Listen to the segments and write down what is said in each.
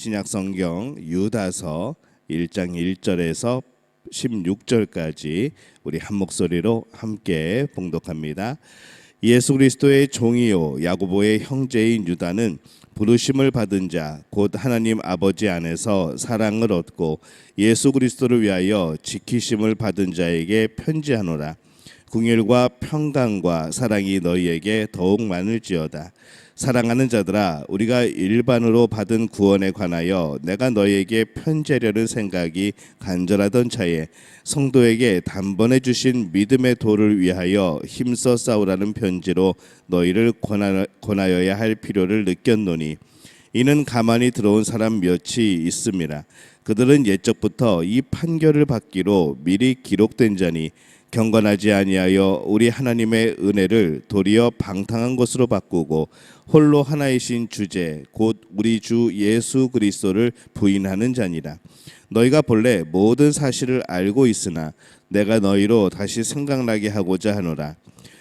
신약성경 유다서 1장 1절에서 16절까지 우리 한 목소리로 함께 봉독합니다. 예수 그리스도의 종이요 야고보의 형제인 유다는 부르심을 받은 자 곧 하나님 아버지 안에서 사랑을 얻고 예수 그리스도를 위하여 지키심을 받은 자에게 편지하노라. 긍휼과 평강과 사랑이 너희에게 더욱 많을지어다. 사랑하는 자들아, 우리가 일반으로 받은 구원에 관하여 내가 너희에게 편지하려는 생각이 간절하던 차에 성도에게 단번에 주신 믿음의 도를 위하여 힘써 싸우라는 편지로 너희를 권하여야 할 필요를 느꼈노니, 이는 가만히 들어온 사람 몇이 있음이라. 그들은 옛적부터 이 판결을 받기로 미리 기록된 자니 경건하지 아니하여 우리 하나님의 은혜를 도리어 방탕한 것으로 바꾸고 홀로 하나이신 주제 곧 우리 주 예수 그리스도를 부인하는 자니라. 너희가 본래 모든 사실을 알고 있으나 내가 너희로 다시 생각나게 하고자 하노라.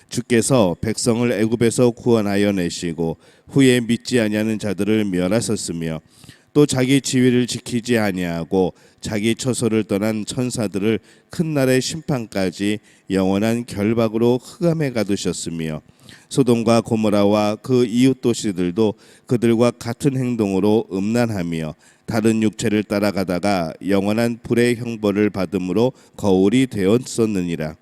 주께서 백성을 애굽에서 구원하여 내시고 후에 믿지 아니하는 자들을 멸하셨으며 또 자기 지위를 지키지 아니하고 자기 처소를 떠난 천사들을 큰 날의 심판까지 영원한 결박으로 흑암에 가두셨으며 소돔과 고모라와 그 이웃 도시들도 그들과 같은 행동으로 음란하며 다른 육체를 따라가다가 영원한 불의 형벌을 받음으로 거울이 되었었느니라.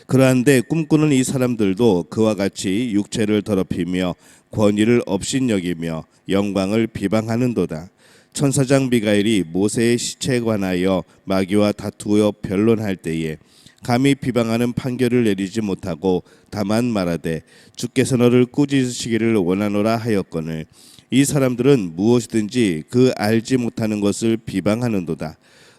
그러한데 꿈꾸는 이 사람들도 그와 같이 육체를 더럽히며 권위를 업신여기며 영광을 비방하는도다. 천사장 미가엘이 모세의 시체에 관하여 마귀와 다투어 변론할 때에 감히 비방하는 판결을 내리지 못하고 다만 말하되 주께서 너를 꾸짖으시기를 원하노라 하였거늘 이 사람들은 무엇이든지 그 알지 못하는 것을 비방하는도다.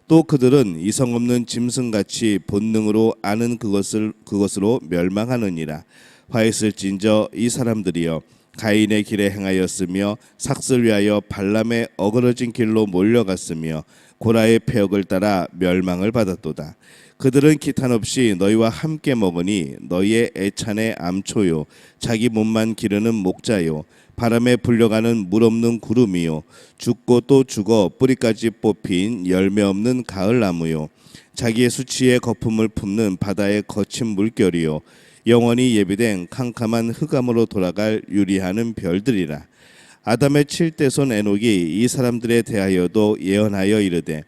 또 그들은 이성 없는 짐승같이 본능으로 아는 그것으로 멸망하느니라. 화했을진저 이 사람들이여 가인의 길에 행하였으며 삭슬 위하여 발람의 어그러진 길로 몰려갔으며 고라의 폐역을 따라 멸망을 받았도다. 그들은 기탄 없이 너희와 함께 먹으니 너희의 애찬의 암초요 자기 몸만 기르는 목자요 바람에 불려가는 물 없는 구름이요 죽고 또 죽어 뿌리까지 뽑힌 열매 없는 가을나무요 자기의 수치의 거품을 품는 바다의 거친 물결이요 영원히 예비된 캄캄한 흑암으로 돌아갈 유리하는 별들이라. 아담의 7대손 에녹이 이 사람들에 대하여도 예언하여 이르되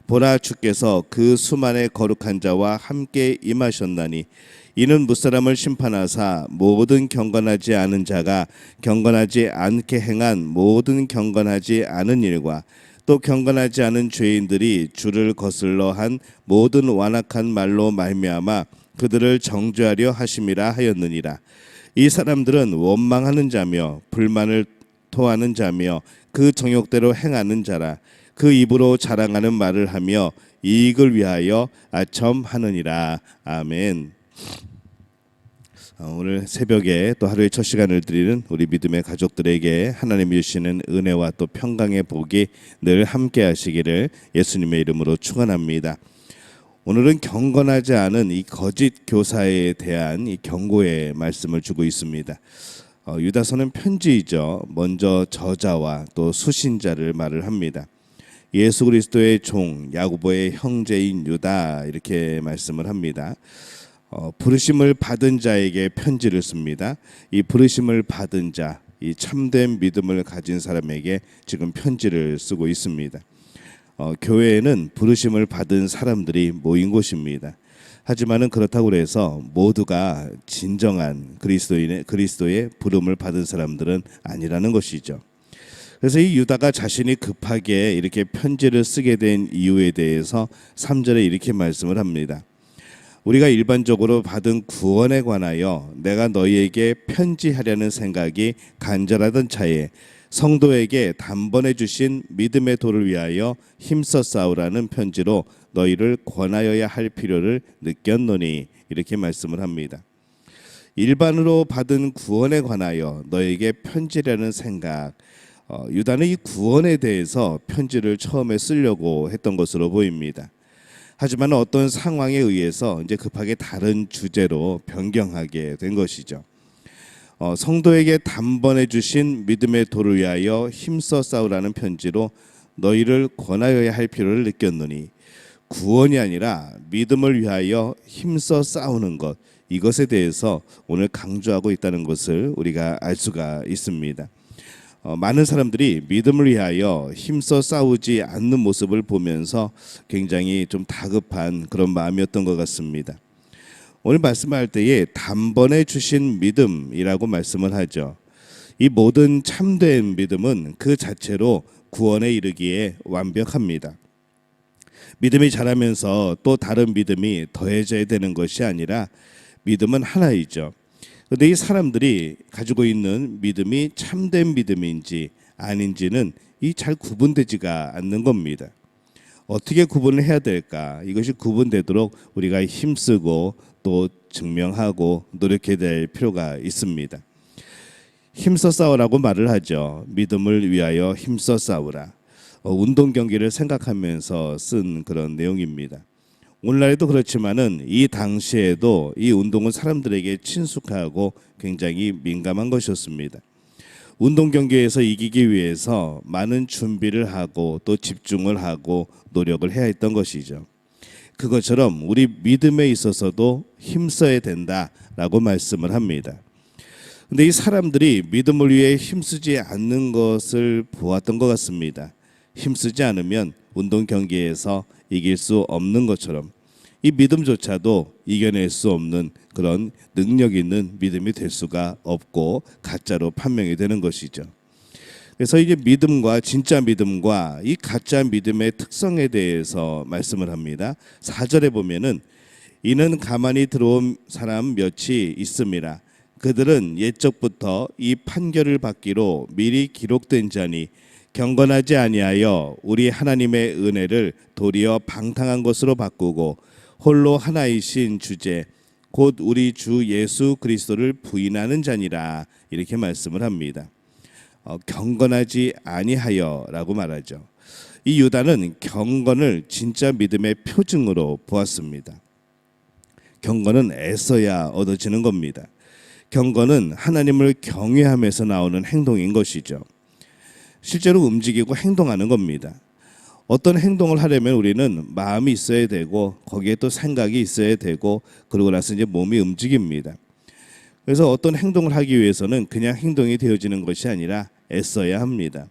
보라 주께서 그 수만의 거룩한 자와 함께 임하셨나니 이는 무사람을 심판하사 모든 경건하지 않은 자가 경건하지 않게 행한 모든 경건하지 않은 일과 또 경건하지 않은 죄인들이 주를 거슬러 한 모든 완악한 말로 말미암아 그들을 정죄하려 하심이라 하였느니라. 이 사람들은 원망하는 자며 불만을 토하는 자며 그 정욕대로 행하는 자라. 그 입으로 자랑하는 말을 하며 이익을 위하여 아첨하느니라. 아멘. 오늘 새벽에 또 하루의 첫 시간을 드리는 우리 믿음의 가족들에게 하나님이 주시는 은혜와 또 평강의 복이 늘 함께 하시기를 예수님의 이름으로 축원합니다. 오늘은 경건하지 않은 이 거짓 교사에 대한 이 경고의 말씀을 주고 있습니다. 유다서는 편지이죠. 먼저 저자와 또 수신자를 말을 합니다. 예수 그리스도의 종 야고보의 형제인 유다 이렇게 말씀을 합니다. 부르심을 받은 자에게 편지를 씁니다. 이 부르심을 받은 자, 이 참된 믿음을 가진 사람에게 지금 편지를 쓰고 있습니다. 교회에는 부르심을 받은 사람들이 모인 곳입니다. 하지만은 그렇다고 해서 모두가 진정한 그리스도의 부름을 받은 사람들은 아니라는 것이죠. 그래서 이 유다가 자신이 급하게 이렇게 편지를 쓰게 된 이유에 대해서 3절에 이렇게 말씀을 합니다. 우리가 일반적으로 받은 구원에 관하여 내가 너희에게 편지하려는 생각이 간절하던 차에 성도에게 단번에 주신 믿음의 도를 위하여 힘써 싸우라는 편지로 너희를 권하여야 할 필요를 느꼈노니 이렇게 말씀을 합니다. 일반으로 받은 구원에 관하여 너에게 편지라는 생각, 유다는 이 구원에 대해서 편지를 처음에 쓰려고 했던 것으로 보입니다. 하지만 어떤 상황에 의해서 이제 급하게 다른 주제로 변경하게 된 것이죠. 성도에게 단번에 주신 믿음의 도를 위하여 힘써 싸우라는 편지로 너희를 권하여야 할 필요를 느꼈노니 구원이 아니라 믿음을 위하여 힘써 싸우는 것, 이것에 대해서 오늘 강조하고 있다는 것을 우리가 알 수가 있습니다. 많은 사람들이 믿음을 위하여 힘써 싸우지 않는 모습을 보면서 굉장히 좀 다급한 그런 마음이었던 것 같습니다. 오늘 말씀할 때에 단번에 주신 믿음이라고 말씀을 하죠. 이 모든 참된 믿음은 그 자체로 구원에 이르기에 완벽합니다. 믿음이 자라면서 또 다른 믿음이 더해져야 되는 것이 아니라 믿음은 하나이죠. 그런데 이 사람들이 가지고 있는 믿음이 참된 믿음인지 아닌지는 잘 구분되지가 않는 겁니다. 어떻게 구분을 해야 될까? 이것이 구분되도록 우리가 힘쓰고 또 증명하고 노력해야 될 필요가 있습니다. 힘써 싸우라고 말을 하죠. 믿음을 위하여 힘써 싸우라. 운동 경기를 생각하면서 쓴 그런 내용입니다. 오늘날에도 그렇지만은 이 당시에도 이 운동은 사람들에게 친숙하고 굉장히 민감한 것이었습니다. 운동 경기에서 이기기 위해서 많은 준비를 하고 또 집중을 하고 노력을 해야 했던 것이죠. 그것처럼 우리 믿음에 있어서도 힘써야 된다라고 말씀을 합니다. 근데 이 사람들이 믿음을 위해 힘쓰지 않는 것을 보았던 것 같습니다. 힘쓰지 않으면 운동 경기에서 이길 수 없는 것처럼 이 믿음조차도 이겨낼 수 없는 그런 능력 있는 믿음이 될 수가 없고 가짜로 판명이 되는 것이죠. 그래서 이제 믿음과 진짜 믿음과 이 가짜 믿음의 특성에 대해서 말씀을 합니다. 4절에 보면은 이는 가만히 들어온 사람 몇이 있음이라. 그들은 옛적부터 이 판결을 받기로 미리 기록된 자니 경건하지 아니하여 우리 하나님의 은혜를 도리어 방탕한 것으로 바꾸고 홀로 하나이신 주제 곧 우리 주 예수 그리스도를 부인하는 자니라. 이렇게 말씀을 합니다. 경건하지 아니하여라고 말하죠. 이 유다는 경건을 진짜 믿음의 표징으로 보았습니다. 경건은 애써야 얻어지는 겁니다. 경건은 하나님을 경외하면서 나오는 행동인 것이죠. 실제로 움직이고 행동하는 겁니다. 어떤 행동을 하려면 우리는 마음이 있어야 되고 거기에 또 생각이 있어야 되고 그러고 나서 이제 몸이 움직입니다. 그래서 어떤 행동을 하기 위해서는 그냥 행동이 되어지는 것이 아니라 애써야 합니다.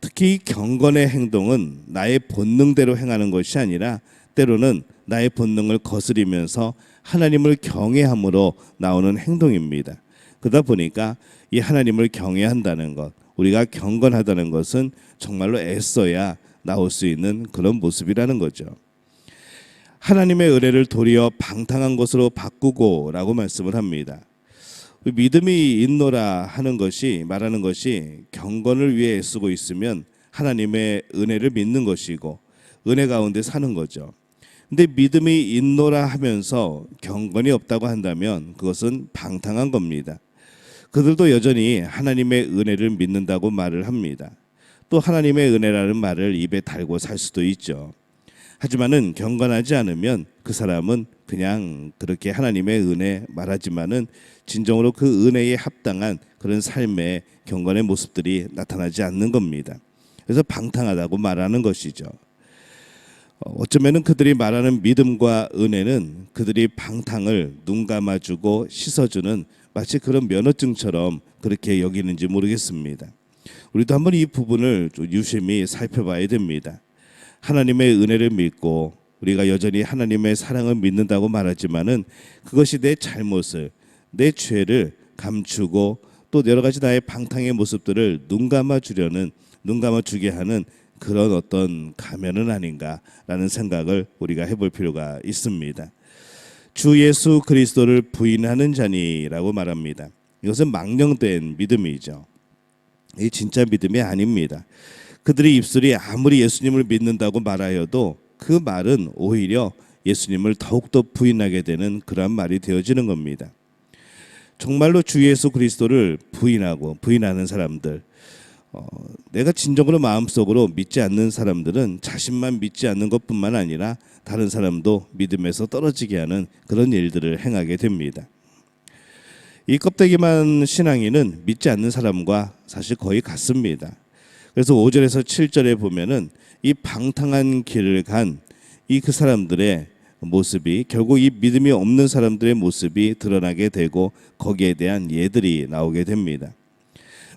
특히 경건의 행동은 나의 본능대로 행하는 것이 아니라 때로는 나의 본능을 거스리면서 하나님을 경외함으로 나오는 행동입니다. 그러다 보니까 이 하나님을 경외한다는 것, 우리가 경건하다는 것은 정말로 애써야 나올 수 있는 그런 모습이라는 거죠. 하나님의 은혜를 도리어 방탕한 것으로 바꾸고라고 말씀을 합니다. 믿음이 있노라 하는 것이 말하는 것이 경건을 위해 애쓰고 있으면 하나님의 은혜를 믿는 것이고 은혜 가운데 사는 거죠. 근데 믿음이 있노라 하면서 경건이 없다고 한다면 그것은 방탕한 겁니다. 그들도 여전히 하나님의 은혜를 믿는다고 말을 합니다. 또 하나님의 은혜라는 말을 입에 달고 살 수도 있죠. 하지만은 경건하지 않으면 그 사람은 그냥 그렇게 하나님의 은혜 말하지만은 진정으로 그 은혜에 합당한 그런 삶의 경건의 모습들이 나타나지 않는 겁니다. 그래서 방탕하다고 말하는 것이죠. 어쩌면은 그들이 말하는 믿음과 은혜는 그들이 방탕을 눈 감아주고 씻어주는 마치 그런 면허증처럼 그렇게 여기는지 모르겠습니다. 우리도 한번 이 부분을 좀 유심히 살펴봐야 됩니다. 하나님의 은혜를 믿고 우리가 여전히 하나님의 사랑을 믿는다고 말하지만은 그것이 내 잘못을, 내 죄를 감추고 또 여러 가지 나의 방탕의 모습들을 눈 감아주게 하는 그런 어떤 가면은 아닌가라는 생각을 우리가 해볼 필요가 있습니다. 주 예수 그리스도를 부인하는 자니라고 말합니다. 이것은 망령된 믿음이죠. 이 진짜 믿음이 아닙니다. 그들의 입술이 아무리 예수님을 믿는다고 말하여도 그 말은 오히려 예수님을 더욱더 부인하게 되는 그러한 말이 되어지는 겁니다. 정말로 주 예수 그리스도를 부인하는 사람들, 내가 진정으로 마음속으로 믿지 않는 사람들은 자신만 믿지 않는 것뿐만 아니라 다른 사람도 믿음에서 떨어지게 하는 그런 일들을 행하게 됩니다. 이 껍데기만 신앙인은 믿지 않는 사람과 사실 거의 같습니다. 그래서 5절에서 7절에 보면은 이 방탕한 길을 간 이 그 사람들의 모습이 결국 이 믿음이 없는 사람들의 모습이 드러나게 되고 거기에 대한 예들이 나오게 됩니다.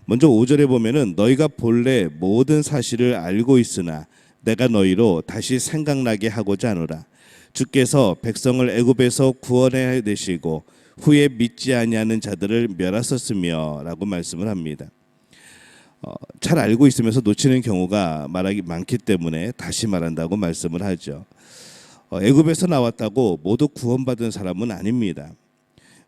먼저 5절에 보면은 너희가 본래 모든 사실을 알고 있으나 내가 너희로 다시 생각나게 하고자 하노라. 주께서 백성을 애굽에서 구원해 내시고 후에 믿지 아니하는 자들을 멸하셨으며라고 말씀을 합니다. 잘 알고 있으면서 놓치는 경우가 말하기 많기 때문에 다시 말한다고 말씀을 하죠. 애굽에서 나왔다고 모두 구원받은 사람은 아닙니다.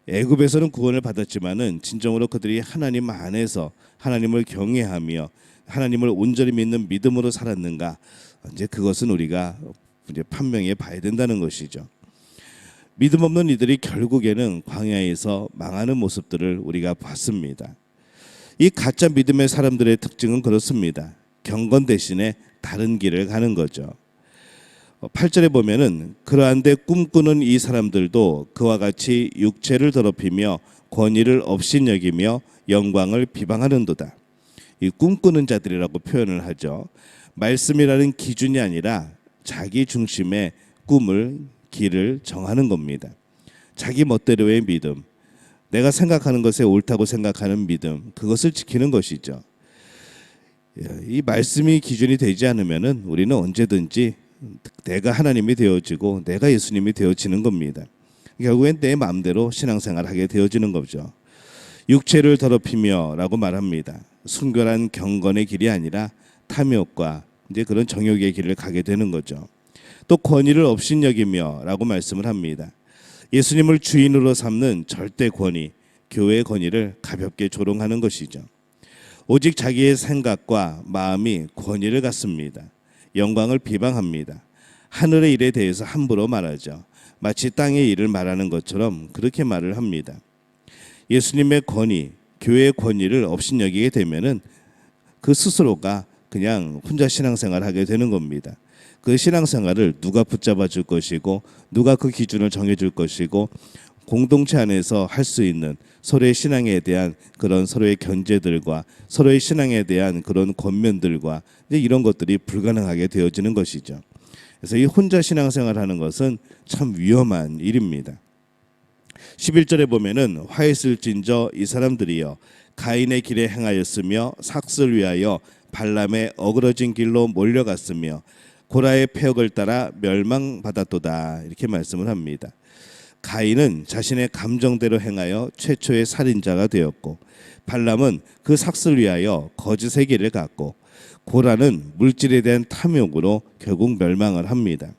애굽에서는 구원을 받았지만은 진정으로 그들이 하나님 안에서 하나님을 경외하며 하나님을 온전히 믿는 믿음으로 살았는가? 이제 그것은 우리가 이제 판명해 봐야 된다는 것이죠. 믿음 없는 이들이 결국에는 광야에서 망하는 모습들을 우리가 봤습니다. 이 가짜 믿음의 사람들의 특징은 그렇습니다. 경건 대신에 다른 길을 가는 거죠. 8절에 보면은 그러한데 꿈꾸는 이 사람들도 그와 같이 육체를 더럽히며 권위를 업신여기며 영광을 비방하는도다. 이 꿈꾸는 자들이라고 표현을 하죠. 말씀이라는 기준이 아니라 자기 중심의 꿈을 길을 정하는 겁니다. 자기 멋대로의 믿음, 내가 생각하는 것에 옳다고 생각하는 믿음, 그것을 지키는 것이죠. 이 말씀이 기준이 되지 않으면은 우리는 언제든지 내가 하나님이 되어지고 내가 예수님이 되어지는 겁니다. 결국엔 내 마음대로 신앙생활을 하게 되어지는 거죠. 육체를 더럽히며 라고 말합니다. 순결한 경건의 길이 아니라 탐욕과 이제 그런 정욕의 길을 가게 되는 거죠. 또 권위를 업신여기며 라고 말씀을 합니다. 예수님을 주인으로 삼는 절대 권위, 교회의 권위를 가볍게 조롱하는 것이죠. 오직 자기의 생각과 마음이 권위를 갖습니다. 영광을 비방합니다. 하늘의 일에 대해서 함부로 말하죠. 마치 땅의 일을 말하는 것처럼 그렇게 말을 합니다. 예수님의 권위, 교회의 권위를 업신여기게 되면은 그 스스로가 그냥 혼자 신앙생활을 하게 되는 겁니다. 그 신앙생활을 누가 붙잡아 줄 것이고 누가 그 기준을 정해 줄 것이고 공동체 안에서 할 수 있는 서로의 신앙에 대한 그런 서로의 견제들과 서로의 신앙에 대한 그런 권면들과 이제 이런 것들이 불가능하게 되어지는 것이죠. 그래서 이 혼자 신앙생활하는 것은 참 위험한 일입니다. 11절에 보면은 화했을진저 이 사람들이여 가인의 길에 행하였으며 삭슬 위하여 발람의 어그러진 길로 몰려갔으며 고라의 패역을 따라 멸망받았도다 이렇게 말씀을 합니다. 가인은 자신의 감정대로 행하여 최초의 살인자가 되었고 발람은 그 삭슬 위하여 거짓의 길을 갔고 고라는 물질에 대한 탐욕으로 결국 멸망을 합니다.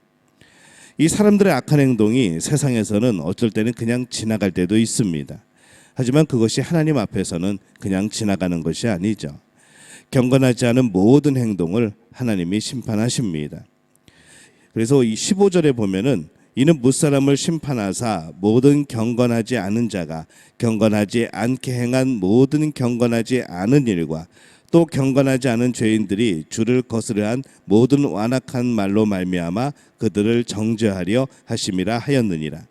이 사람들의 악한 행동이 세상에서는 어쩔 때는 그냥 지나갈 때도 있습니다. 하지만 그것이 하나님 앞에서는 그냥 지나가는 것이 아니죠. 경건하지 않은 모든 행동을 하나님이 심판하십니다. 그래서 이 15절에 보면은 이는 무사람을 심판하사 모든 경건하지 않은 자가 경건하지 않게 행한 모든 경건하지 않은 일과 또 경건하지 않은 죄인들이 주를 거스르한 모든 완악한 말로 말미암아 그들을 정죄하려 하심이라 하였느니라.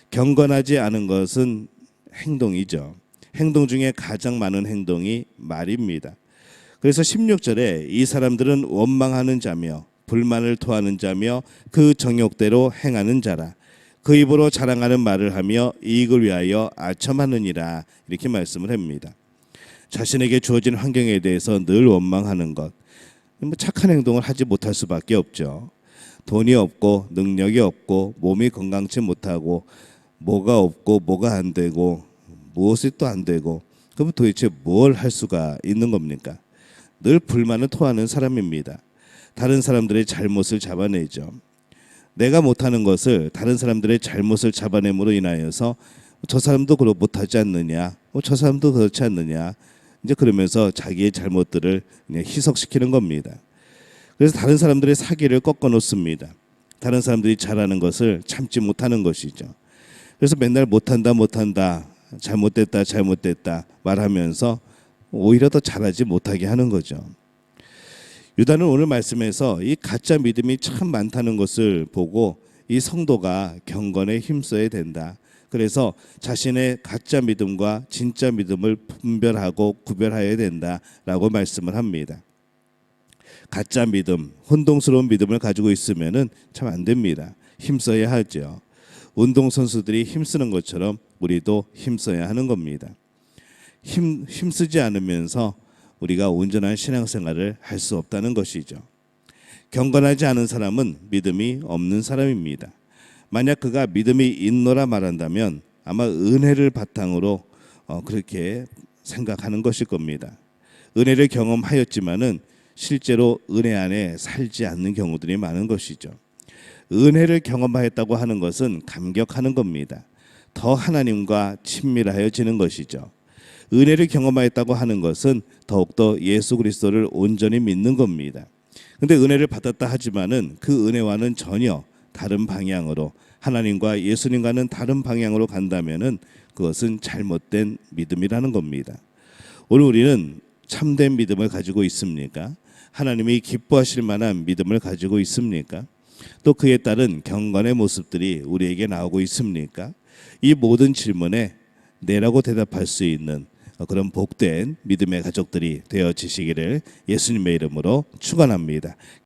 경건하지 않은 것은 행동이죠. 행동 중에 가장 많은 행동이 말입니다. 그래서 16절에 이 사람들은 원망하는 자며 불만을 토하는 자며 그 정욕대로 행하는 자라. 그 입으로 자랑하는 말을 하며 이익을 위하여 아첨하느니라 이렇게 말씀을 합니다. 자신에게 주어진 환경에 대해서 늘 원망하는 것, 착한 행동을 하지 못할 수밖에 없죠. 돈이 없고 능력이 없고 몸이 건강치 못하고 뭐가 없고 뭐가 안 되고 무엇이 또 안 되고 그럼 도대체 뭘 할 수가 있는 겁니까? 늘 불만을 토하는 사람입니다. 다른 사람들의 잘못을 잡아내죠. 내가 못하는 것을 다른 사람들의 잘못을 잡아냄으로 인하여서 저 사람도 그렇게 못하지 않느냐, 저 사람도 그렇지 않느냐, 이제 그러면서 자기의 잘못들을 그냥 희석시키는 겁니다. 그래서 다른 사람들의 사기를 꺾어 놓습니다. 다른 사람들이 잘하는 것을 참지 못하는 것이죠. 그래서 맨날 못한다 잘못됐다 말하면서 오히려 더 잘하지 못하게 하는 거죠. 유다는 오늘 말씀에서 이 가짜 믿음이 참 많다는 것을 보고 이 성도가 경건에 힘써야 된다. 그래서 자신의 가짜 믿음과 진짜 믿음을 분별하고 구별해야 된다라고 말씀을 합니다. 가짜 믿음, 혼동스러운 믿음을 가지고 있으면은 참 안 됩니다. 힘써야 하죠. 운동 선수들이 힘쓰는 것처럼 우리도 힘써야 하는 겁니다. 힘쓰지 않으면서 우리가 온전한 신앙생활을 할 수 없다는 것이죠. 경건하지 않은 사람은 믿음이 없는 사람입니다. 만약 그가 믿음이 있노라 말한다면 아마 은혜를 바탕으로 그렇게 생각하는 것일 겁니다. 은혜를 경험하였지만은 실제로 은혜 안에 살지 않는 경우들이 많은 것이죠. 은혜를 경험하였다고 하는 것은 감격하는 겁니다. 더 하나님과 친밀하여지는 것이죠. 은혜를 경험하였다고 하는 것은 더욱더 예수 그리스도를 온전히 믿는 겁니다. 근데 은혜를 받았다 하지만은 그 은혜와는 전혀 다른 방향으로 하나님과 예수님과는 다른 방향으로 간다면은 그것은 잘못된 믿음이라는 겁니다. 오늘 우리는 참된 믿음을 가지고 있습니까? 하나님이 기뻐하실 만한 믿음을 가지고 있습니까? 또 그에 따른 경건의 모습들이 우리에게 나오고 있습니까? 이 모든 질문에 네라고 대답할 수 있는 그런 복된 믿음의 가족들이 되어지시기를 예수님의 이름으로 축원합니다.